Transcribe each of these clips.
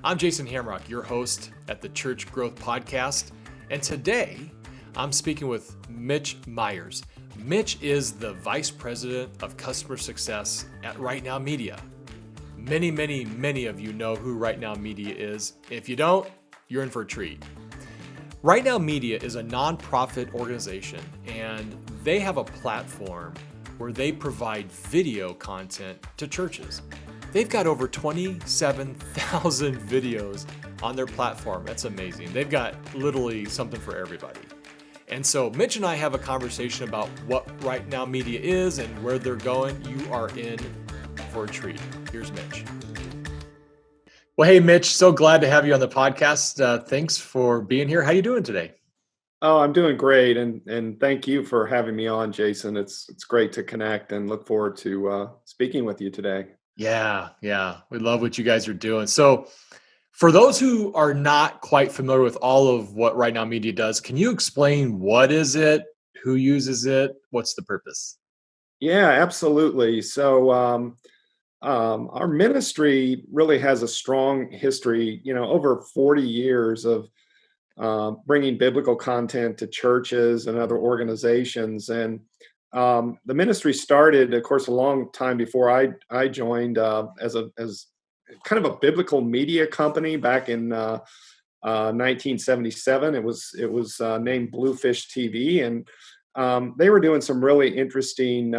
I'm Jason Hamrock, your host at the Church Growth Podcast, and today I'm speaking with Mitch Myers. Mitch is the Vice President of Customer Success at RightNow Media. Many of you know who RightNow Media is. If you don't, you're in for a treat. RightNow Media is a nonprofit organization, and they have a platform where they provide video content to churches. They've got over 27,000 videos on their platform. That's amazing. They've got literally something for everybody. And so Mitch and I have a conversation about what RightNow Media is and where they're going. You are in for a treat. Here's Mitch. Well, hey, Mitch, so glad to have you on the podcast. Thanks for being here. How you doing today? Oh, I'm doing great, and thank you for having me on, Jason. It's great to connect and look forward to speaking with you today. Yeah. We love what you guys are doing. So for those who are not quite familiar with all of what RightNow Media does, can you explain what is it, who uses it, what's the purpose? Yeah, absolutely. So our ministry really has a strong history, over 40 years of bringing biblical content to churches and other organizations. And the ministry started, of course, a long time before I joined as kind of a biblical media company back in 1977. It was named Bluefish TV, and they were doing some really interesting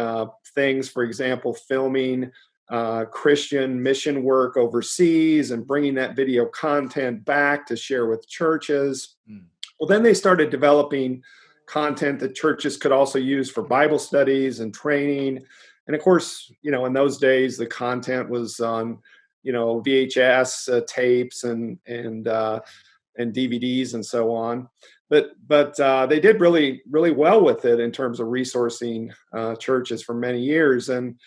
things. For example, filming Christian mission work overseas and bringing that video content back to share with churches. Well, then they started developing content that churches could also use for Bible studies and training. And of course, in those days, the content was on, VHS tapes and DVDs and so on. But they did really well with it in terms of resourcing churches for many years. And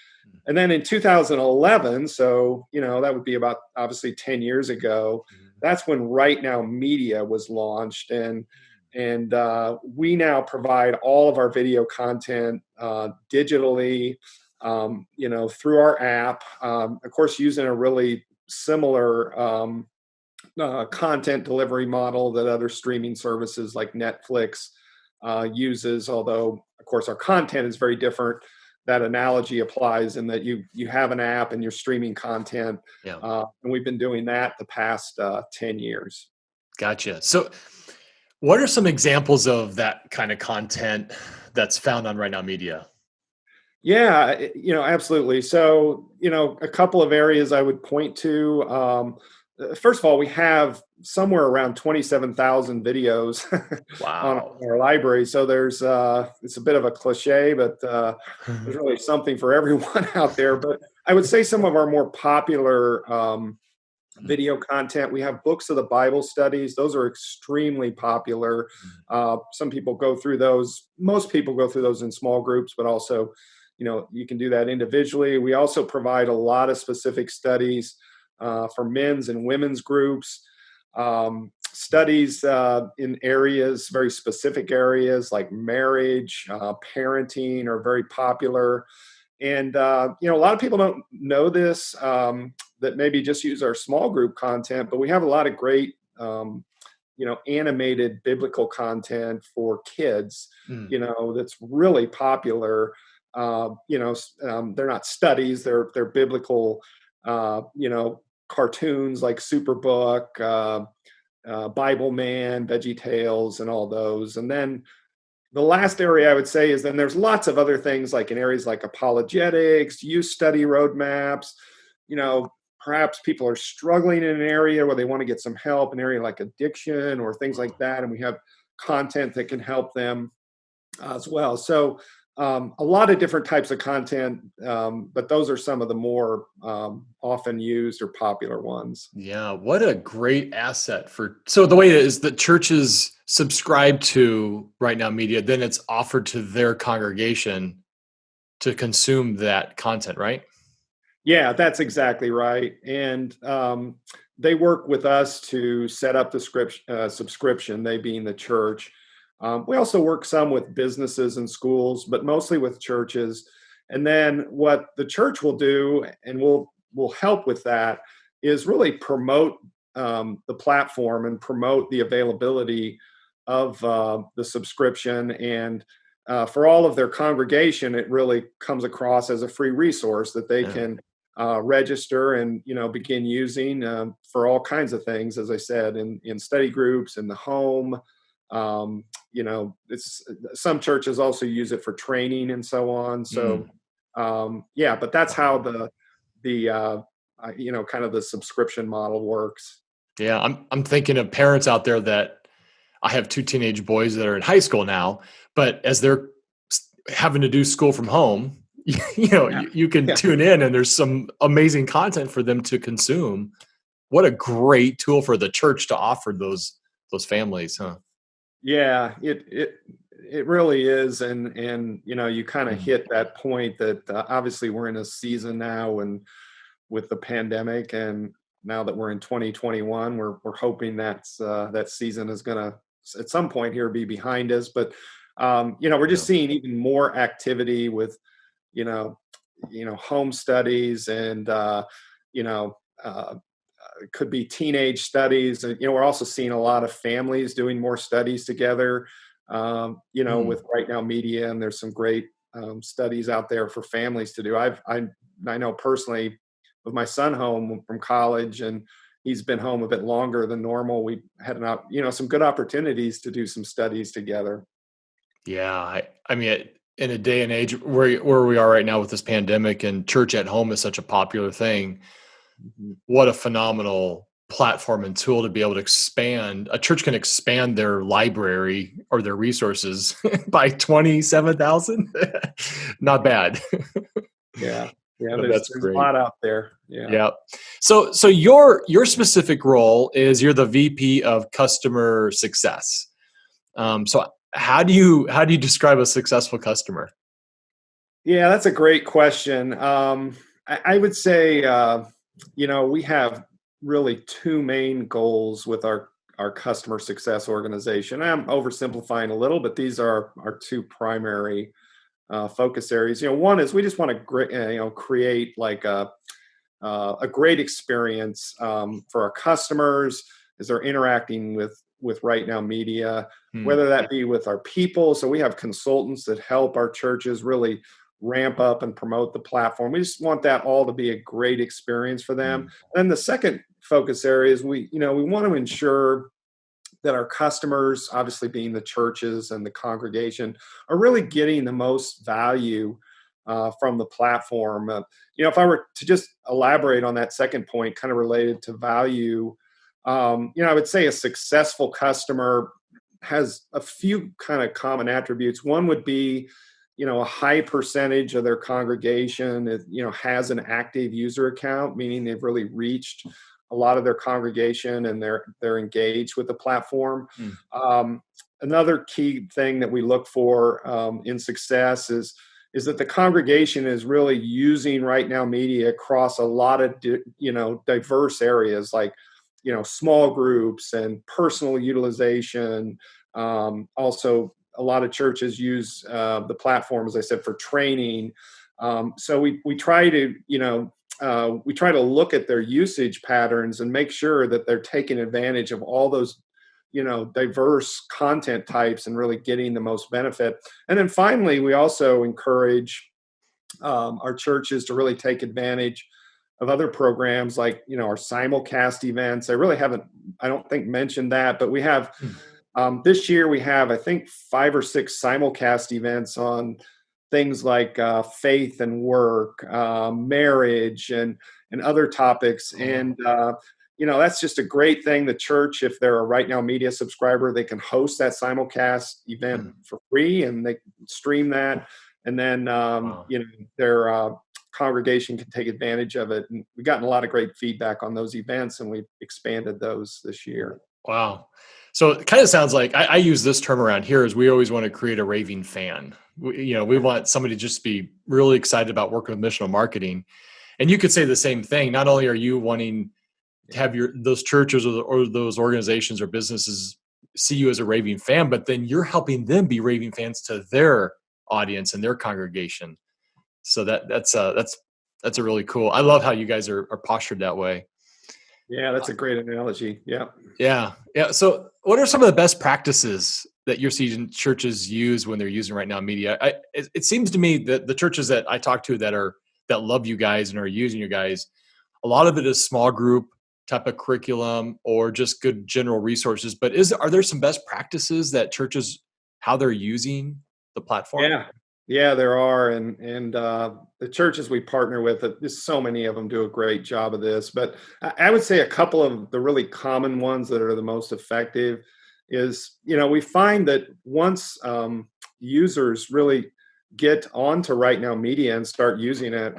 then in 2011, so, that would be about obviously 10 years ago, that's when RightNow Media was launched. And we now provide all of our video content digitally, through our app, of course, using a really similar content delivery model that other streaming services like Netflix uses, although, of course, our content is very different. That analogy applies in that you have an app and you're streaming content. Yeah. And we've been doing that the past 10 years. Gotcha. So what are some examples of that kind of content that's found on RightNow Media? Yeah, absolutely. So, a couple of areas I would point to. First of all, we have somewhere around 27,000 videos Wow. on our library. So there's it's a bit of a cliche, but there's really something for everyone out there. But I would say some of our more popular video content, we have books of the Bible studies. Those are extremely popular. Some people go through those. Most people go through those in small groups, but also, you can do that individually. We also provide a lot of specific studies for men's and women's groups, studies in areas, very specific areas like marriage, parenting are very popular. And, a lot of people don't know this, that maybe just use our small group content, but we have a lot of great, animated biblical content for kids, that's really popular. They're not studies, they're biblical, cartoons like Superbook, Bible Man, Veggie Tales, and all those. And then the last area I would say is then there's lots of other things like in areas like apologetics, youth study roadmaps. Perhaps people are struggling in an area where they want to get some help, an area like addiction or things like that. And we have content that can help them as well. So a lot of different types of content, but those are some of the more often used or popular ones. Yeah, what a great asset so the way it is that churches subscribe to RightNow Media, then it's offered to their congregation to consume that content, right? Yeah, that's exactly right. And they work with us to set up the subscription, they being the church. We also work some with businesses and schools, but mostly with churches. And then what the church will do, and we'll help with that, is really promote the platform and promote the availability of the subscription. And for all of their congregation, it really comes across as a free resource that they Yeah. can register and begin using for all kinds of things. As I said, in study groups, in the home. It's some churches also use it for training and so on. So yeah, but that's how the kind of the subscription model works. Yeah, I'm thinking of parents out there that I have two teenage boys that are in high school now, but as they're having to do school from home, Yeah. you can Yeah. tune in and there's some amazing content for them to consume. What a great tool for the church to offer those families, huh? Yeah, it really is, and you kind of Mm. hit that point that obviously we're in a season now, and with the pandemic, and now that we're in 2021, we're hoping that season is going to at some point here be behind us. But we're Yeah. just seeing even more activity with you know home studies and you know. It could be teenage studies. We're also seeing a lot of families doing more studies together. Mm. With RightNow Media, and there's some great studies out there for families to do. I know personally, with my son home from college, and he's been home a bit longer than normal. We had some good opportunities to do some studies together. Yeah, I mean, in a day and age where we are right now with this pandemic and church at home is such a popular thing, Mhm. what a phenomenal platform and tool to be able to expand. A church can expand their library or their resources by 27,000. Not bad. Yeah, yeah. But There's that's there's a great. lot out there. Yeah. Yeah. So your specific role is you're the VP of customer success. So how do you describe a successful customer? Yeah, that's a great question. I would say, we have really two main goals with our customer success organization. I'm oversimplifying a little, but these are our two primary focus areas. One is we just want to create like a great experience for our customers as they're interacting with RightNow Media, Hmm. whether that be with our people. So we have consultants that help our churches really ramp up and promote the platform. We just want that all to be a great experience for them. Hmm. And the second focus area is we want to ensure that our customers, obviously being the churches and the congregation, are really getting the most value from the platform. If I were to just elaborate on that second point, kind of related to value, I would say a successful customer has a few kind of common attributes. One would be, a high percentage of their congregation, has an active user account, meaning they've really reached a lot of their congregation and they're engaged with the platform. Hmm. Another key thing that we look for in success is that the congregation is really using RightNow Media across a lot of diverse areas, like small groups and personal utilization. Also, a lot of churches use the platform, as I said, for training. So we try to look at their usage patterns and make sure that they're taking advantage of all those diverse content types and really getting the most benefit. And then finally, we also encourage our churches to really take advantage of other programs like our simulcast events. I really haven't, I don't think, mentioned that, but we have Hmm. this year we have, I think, 5 or 6 simulcast events on things like faith and work, marriage, and other topics. Oh, wow. And that's just a great thing. The church, if they're a RightNow Media subscriber, they can host that simulcast event Hmm. for free, and they can stream that. And then Wow. their congregation can take advantage of it. And we've gotten a lot of great feedback on those events, and we've expanded those this year. Wow. So it kind of sounds like I use this term around here is we always want to create a raving fan. We want somebody to just be really excited about working with missional marketing. And you could say the same thing. Not only are you wanting to have those churches or those organizations or businesses see you as a raving fan, but then you're helping them be raving fans to their audience and their congregation. So that's a really cool. I love how you guys are postured that way. Yeah, that's a great analogy. Yeah. Yeah. Yeah. So what are some of the best practices that you're seeing churches use when they're using Right Now Media? It seems to me that the churches that I talk to that love you guys and are using you guys, a lot of it is small group type of curriculum or just good general resources. But are there some best practices that churches, how they're using the platform? Yeah. Yeah, there are. And the churches we partner with, there's so many of them do a great job of this. But I would say a couple of the really common ones that are the most effective is, we find that once users really get onto Right Now Media and start using it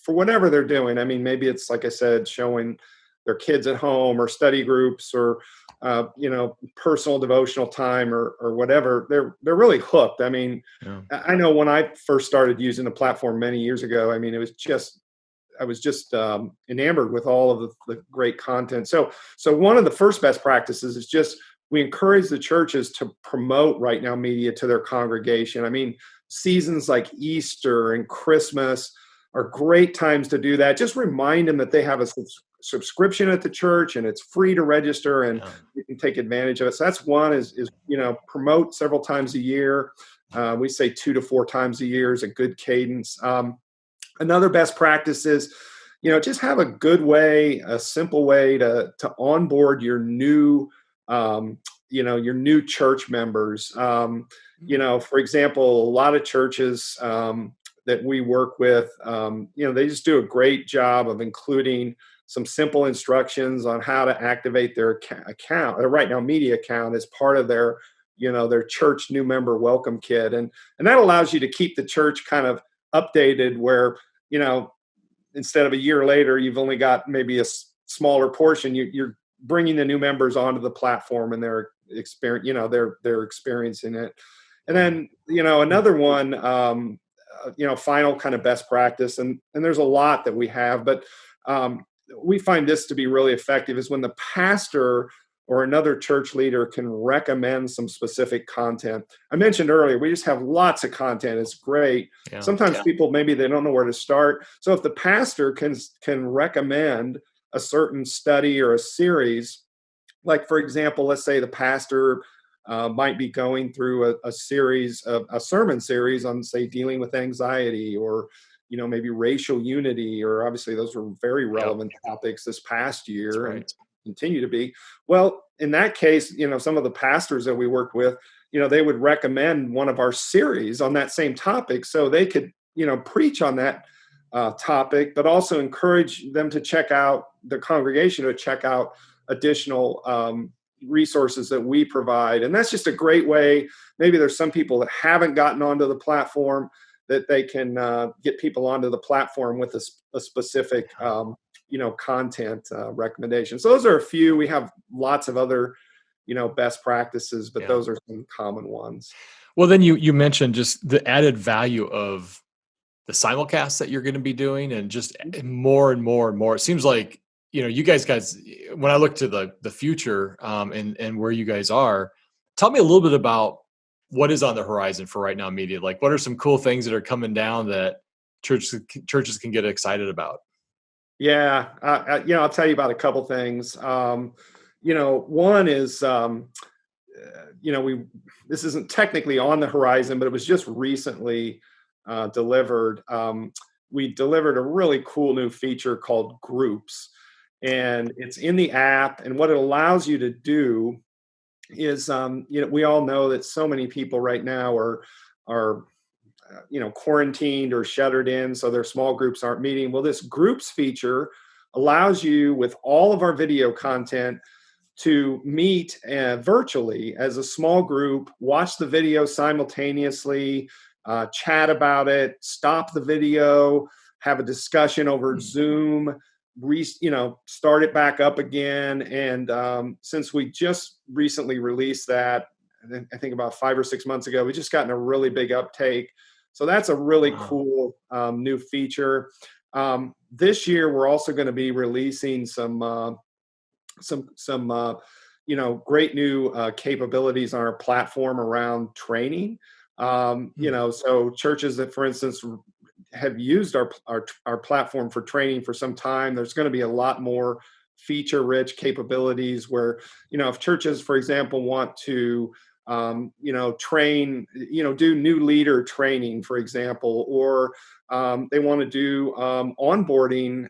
for whatever they're doing. I mean, maybe it's, like I said, showing their kids at home or study groups or personal devotional time or whatever. They're really hooked. I mean, Yeah. I know when I first started using the platform many years ago, I mean, I was just enamored with all of the great content. So one of the first best practices is just we encourage the churches to promote Right Now Media to their congregation. I mean, seasons like Easter and Christmas are great times to do that. Just remind them that they have a subscription at the church and it's free to register and Yeah. you can take advantage of it. So that's one is promote several times a year. We say 2 to 4 times a year is a good cadence. Another best practice is, just have a good way, a simple way to onboard your new, your new church members. For example, a lot of churches that we work with, they just do a great job of including some simple instructions on how to activate their account, their Right Now Media account as part of their church new member welcome kit. And that allows you to keep the church kind of updated where, instead of a year later, you've only got maybe a smaller portion. You're bringing the new members onto the platform and they're experiencing it. And then, another one, final kind of best practice, and there's a lot that we have, but we find this to be really effective is when the pastor or another church leader can recommend some specific content. I mentioned earlier, we just have lots of content. It's great. Yeah. Sometimes people, maybe they don't know where to start. So if the pastor can recommend a certain study or a series, like, for example, let's say the pastor might be going through a sermon series on, say, dealing with anxiety or, maybe racial unity, or obviously those were very relevant topics this past year and continue to be. Well, in that case, some of the pastors that we worked with, they would recommend one of our series on that same topic so they could, preach on that topic, but also encourage them to check out the congregation to check out additional resources that we provide. And that's just a great way. Maybe there's some people that haven't gotten onto the platform that they can get people onto the platform with a specific, content recommendation. So those are a few. We have lots of other, best practices, but those are some common ones. Well, then you mentioned just the added value of the simulcast that you're going to be doing and just more and more and more. It seems like, you guys, when I look to the future and where you guys are, tell me a little bit about what is on the horizon for Right Now Media. Like, what are some cool things that are coming down that churches can get excited about? Yeah. I'll tell you about a couple things. One is, this isn't technically on the horizon, but it was just recently delivered. We delivered a really cool new feature called Groups, and it's in the app. And what it allows you to do is, we all know that so many people right now are quarantined or shuttered in, so their small groups aren't meeting. Well, this Groups feature allows you, with all of our video content, to meet virtually as a small group, watch the video simultaneously, chat about it, stop the video, have a discussion over Zoom, start it back up again. And since we just recently released that, I think about 5 or 6 months ago, we just gotten a really big uptake. So that's a really cool new feature. This year, we're also going to be releasing some great new capabilities on our platform around training. So churches that, for instance, have used our platform for training for some time, there's going to be a lot more feature-rich capabilities where, if churches, for example, want to, train, do new leader training, for example, or they want to do onboarding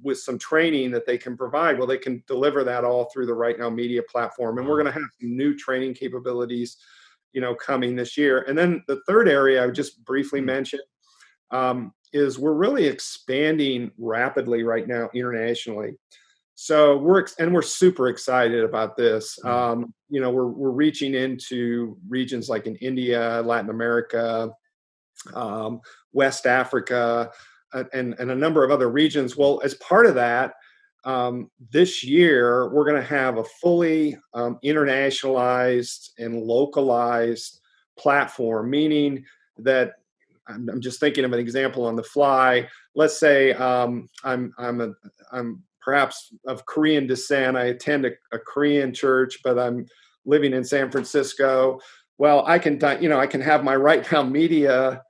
with some training that they can provide. Well, they can deliver that all through the RightNow Media platform. And we're going to have some new training capabilities, coming this year. And then the third area I would just briefly mention is we're really expanding rapidly right now internationally. So we're super excited about this. We're reaching into regions like in India, Latin America, West Africa, and a number of other regions. Well, as part of that, this year we're going to have a fully internationalized and localized platform, meaning that I'm just thinking of an example on the fly. Let's say I'm perhaps of Korean descent. I attend a Korean church, but I'm living in San Francisco. Well, I can have my RightNow Media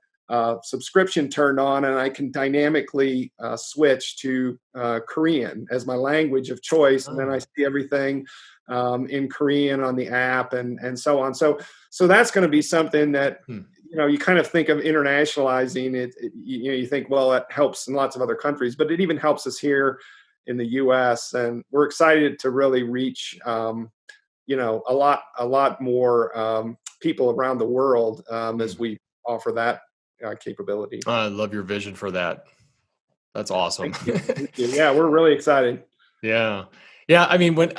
subscription turned on, and I can dynamically switch to Korean as my language of choice, and then I see everything in Korean on the app, and so on. So that's going to be something that you kind of think of internationalizing it. You think, well, it helps in lots of other countries, but it even helps us here in the U.S. And we're excited to really reach a lot more people around the world as we offer that capability. I love your vision for that. That's awesome. Thank you. Yeah, we're really excited. Yeah. I mean, when,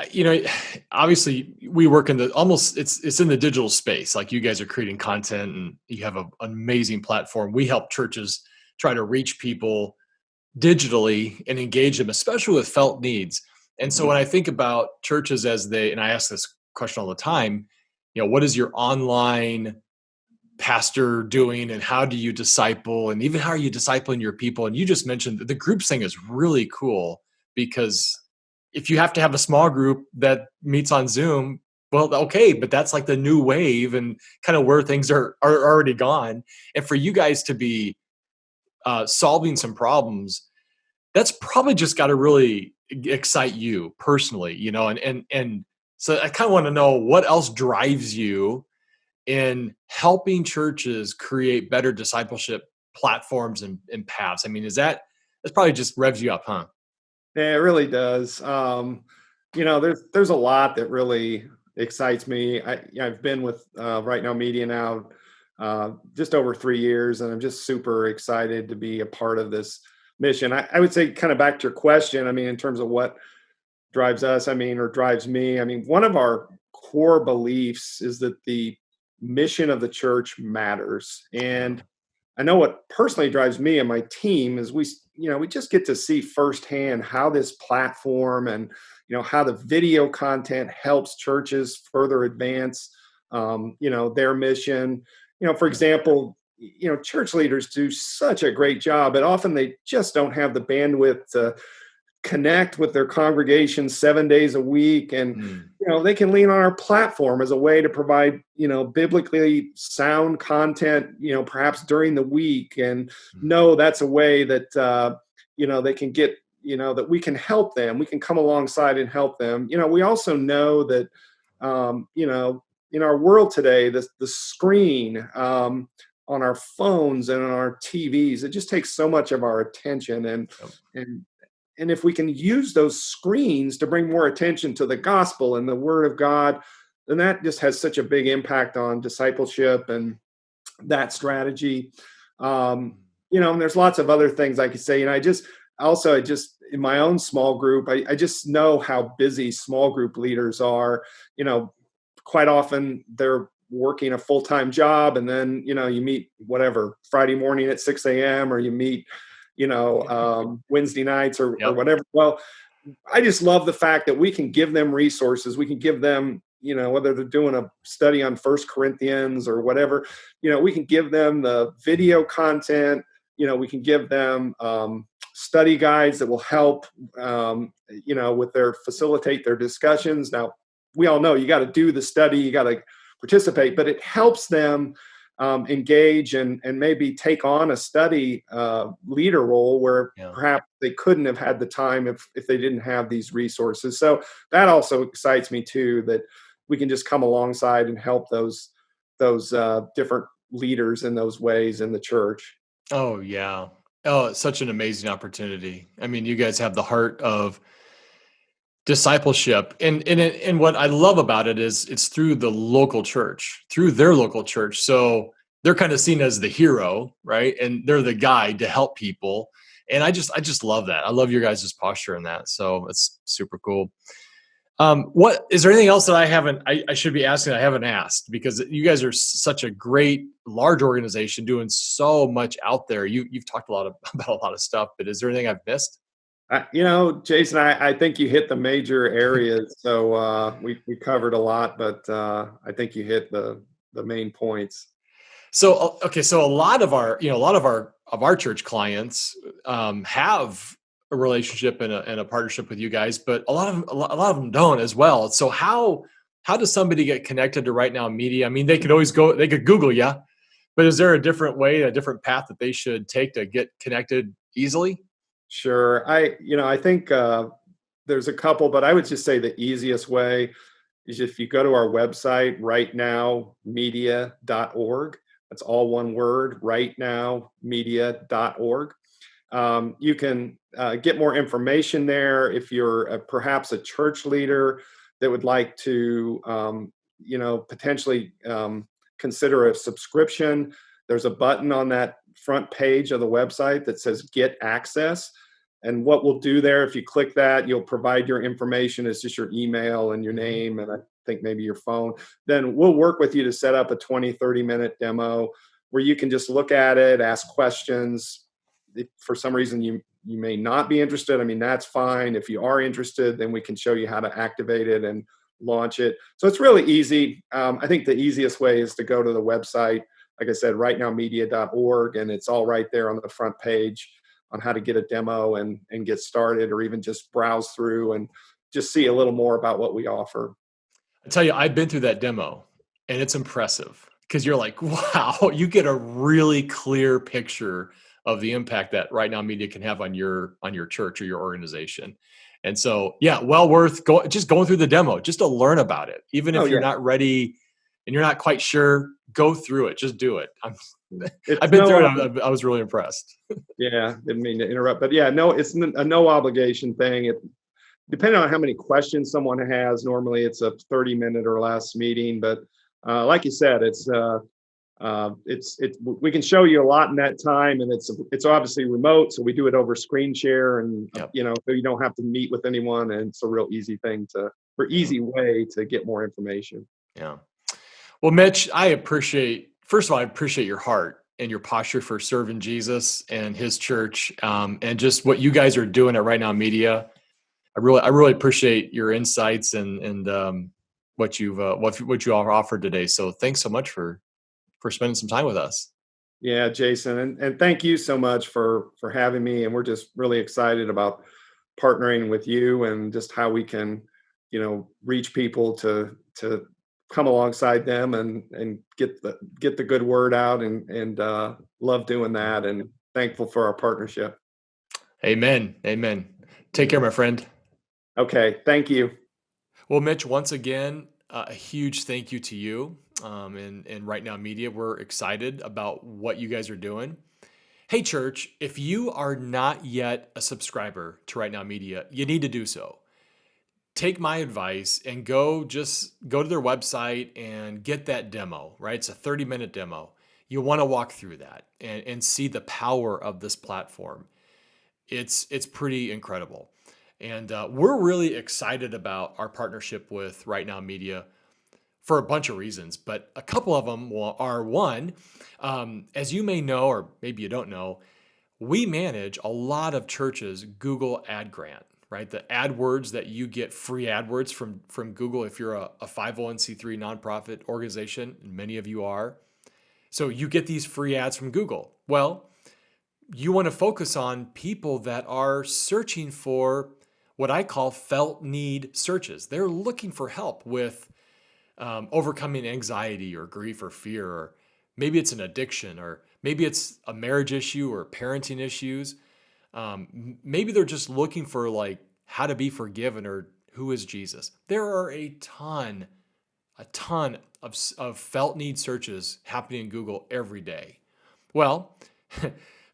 obviously we work in it's in the digital space. Like you guys are creating content and you have an amazing platform. We help churches try to reach people digitally and engage them, especially with felt needs. And so when I think about churches and I ask this question all the time, what is your online pastor doing and how do you disciple, and even how are you discipling your people? And you just mentioned that the groups thing is really cool, because if you have to have a small group that meets on Zoom, well, okay, but that's like the new wave and kind of where things are already gone. And for you guys to be solving some problems, that's probably just got to really excite you personally, and so I kind of want to know what else drives you in helping churches create better discipleship platforms and paths. I mean, that's probably just revs you up, huh? Yeah, it really does. There's a lot that really excites me. I've been with RightNow Media now just over 3 years, and I'm just super excited to be a part of this mission. I would say, kind of back to your question, I mean, in terms of what drives us, or drives me, one of our core beliefs is that the mission of the church matters. And I know what personally drives me and my team is we just get to see firsthand how this platform and, how the video content helps churches further advance, their mission. For example, church leaders do such a great job, but often they just don't have the bandwidth to connect with their congregation 7 days a week. And, they can lean on our platform as a way to provide, biblically sound content, perhaps during the week, and know that's a way that, they can get, that we can help them. We can come alongside and help them. We also know that, in our world today, the screen on our phones and on our TVs, it just takes so much of our attention. And if we can use those screens to bring more attention to the gospel and the word of God, then that just has such a big impact on discipleship and that strategy. And there's lots of other things I could say. And I just in my own small group, I just know how busy small group leaders are. Quite often they're working a full-time job, and then, you meet Friday morning at 6 a.m. or you meet Wednesday nights or whatever. Well, I just love the fact that we can give them resources. We can give them, whether they're doing a study on 1 Corinthians or whatever, we can give them the video content. We can give them study guides that will help, facilitate their discussions. Now, we all know you got to do the study, you got to participate, but it helps them engage and maybe take on a study leader role where Yeah. perhaps they couldn't have had the time if they didn't have these resources. So that also excites me too, that we can just come alongside and help those different leaders in those ways in the church. Oh, yeah. Oh, it's such an amazing opportunity. I mean, you guys have the heart of discipleship, and what I love about it is it's through the local church, through their local church. So they're kind of seen as the hero, right? And they're the guide to help people. And I just love that. I love your guys' posture in that. So it's super cool. What is there anything else that I should be asking I haven't asked, because you guys are such a great large organization doing so much out there. You've talked a lot about a lot of stuff, but is there anything I've missed? Jason, I think you hit the major areas. So we covered a lot, but I think you hit the main points. So okay, so a lot of our church clients have a relationship and a partnership with you guys, but a lot of them don't as well. So how does somebody get connected to Right Now Media? I mean, they could Google you, but is there a different way, a different path that they should take to get connected easily? Sure. I think there's a couple, but I would just say the easiest way is if you go to our website, rightnowmedia.org. That's all one word, rightnowmedia.org. You can get more information there if you're perhaps a church leader that would like to, potentially consider a subscription. There's a button on that front page of the website that says Get Access. And what we'll do there, if you click that, you'll provide your information. It's just your email and your name, and I think maybe your phone. Then we'll work with you to set up a 20, 30-minute demo where you can just look at it, ask questions. If for some reason you may not be interested, I mean, that's fine. If you are interested, then we can show you how to activate it and launch it. So it's really easy. I think the easiest way is to go to the website, like I said, rightnowmedia.org, and it's all right there on the front page on how to get a demo and get started, or even just browse through and just see a little more about what we offer. I tell you, I've been through that demo, and it's impressive because you're like, wow, you get a really clear picture of the impact that Right Now Media can have on your church or your organization. And so, yeah, well worth just going through the demo just to learn about it. Even Oh if you're yeah, not ready and you're not quite sure, go through it. Just do it. I've it's been through no, it. I was really impressed. yeah, didn't mean to interrupt, but yeah, no, it's a no obligation thing. Depending on how many questions someone has, normally it's a 30-minute or less meeting. But like you said, we can show you a lot in that time, and it's obviously remote, so we do it over screen share, and Yep. so you don't have to meet with anyone, and it's a real easy Yeah. easy way to get more information. Yeah. Well, Mitch, first of all, I appreciate your heart and your posture for serving Jesus and his church, and just what you guys are doing at Right Now Media. I really appreciate your insights and what what you all offered today. So thanks so much for spending some time with us. Yeah, Jason, and thank you so much for having me. And we're just really excited about partnering with you and just how we can, reach people to come alongside them and get the good word out and love doing that and thankful for our partnership. Amen. Amen. Take care, my friend. Okay, thank you. Well, Mitch, once again, a huge thank you to you and Right Now Media. We're excited about what you guys are doing. Hey, church, if you are not yet a subscriber to Right Now Media, you need to do so. Take my advice and just go to their website and get that demo, right? It's a 30-minute demo. You want to walk through that and see the power of this platform. It's pretty incredible. And we're really excited about our partnership with Right Now Media for a bunch of reasons, but a couple of them are one, as you may know, or maybe you don't know, we manage a lot of churches' Google Ad Grant, right? The AdWords that you get free AdWords from Google if you're a 501c3 nonprofit organization, and many of you are. So you get these free ads from Google. Well, you want to focus on people that are searching for what I call felt need searches. They're looking for help with overcoming anxiety or grief or fear, or maybe it's an addiction, or maybe it's a marriage issue or parenting issues. Maybe they're just looking for like how to be forgiven or who is Jesus. There are a ton of felt need searches happening in Google every day. Well,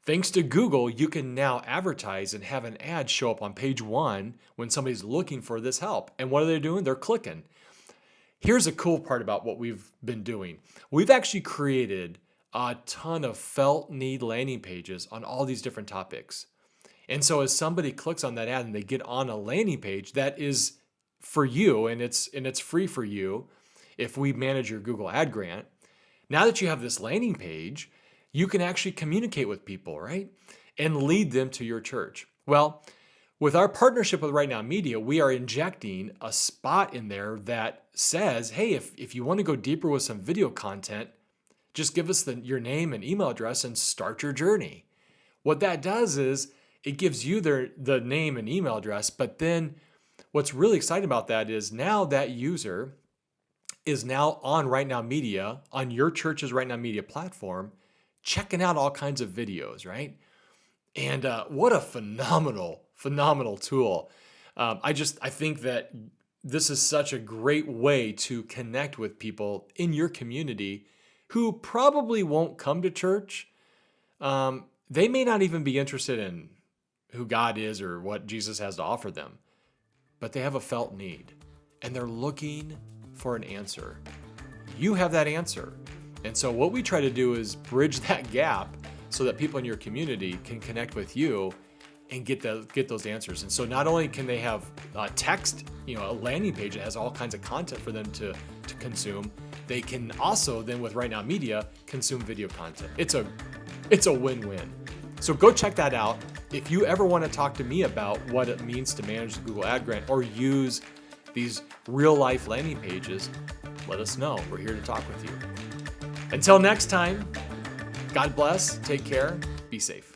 thanks to Google, you can now advertise and have an ad show up on page 1 when somebody's looking for this help. And what are they doing? They're clicking. Here's a cool part about what we've been doing. We've actually created a ton of felt need landing pages on all these different topics. And so as somebody clicks on that ad and they get on a landing page that is for you, and it's free for you if we manage your Google ad grant, now that you have this landing page, you can actually communicate with people, right? And lead them to your church. Well, with our partnership with RightNow Media, we are injecting a spot in there that says, hey, if you want to go deeper with some video content, just give us your name and email address and start your journey. What that does is it gives you the name and email address, but then what's really exciting about that is now that user is now on RightNow Media, on your church's RightNow Media platform, checking out all kinds of videos, right? And what a phenomenal tool. I think that this is such a great way to connect with people in your community who probably won't come to church. They may not even be interested in who God is or what Jesus has to offer them, but they have a felt need and they're looking for an answer. You have that answer. And so what we try to do is bridge that gap so that people in your community can connect with you and get those answers. And so not only can they have text, a landing page that has all kinds of content for them to consume, they can also then with RightNow Media consume video content. It's a win-win. So go check that out. If you ever want to talk to me about what it means to manage the Google Ad Grant or use these real-life landing pages, let us know. We're here to talk with you. Until next time, God bless, take care, be safe.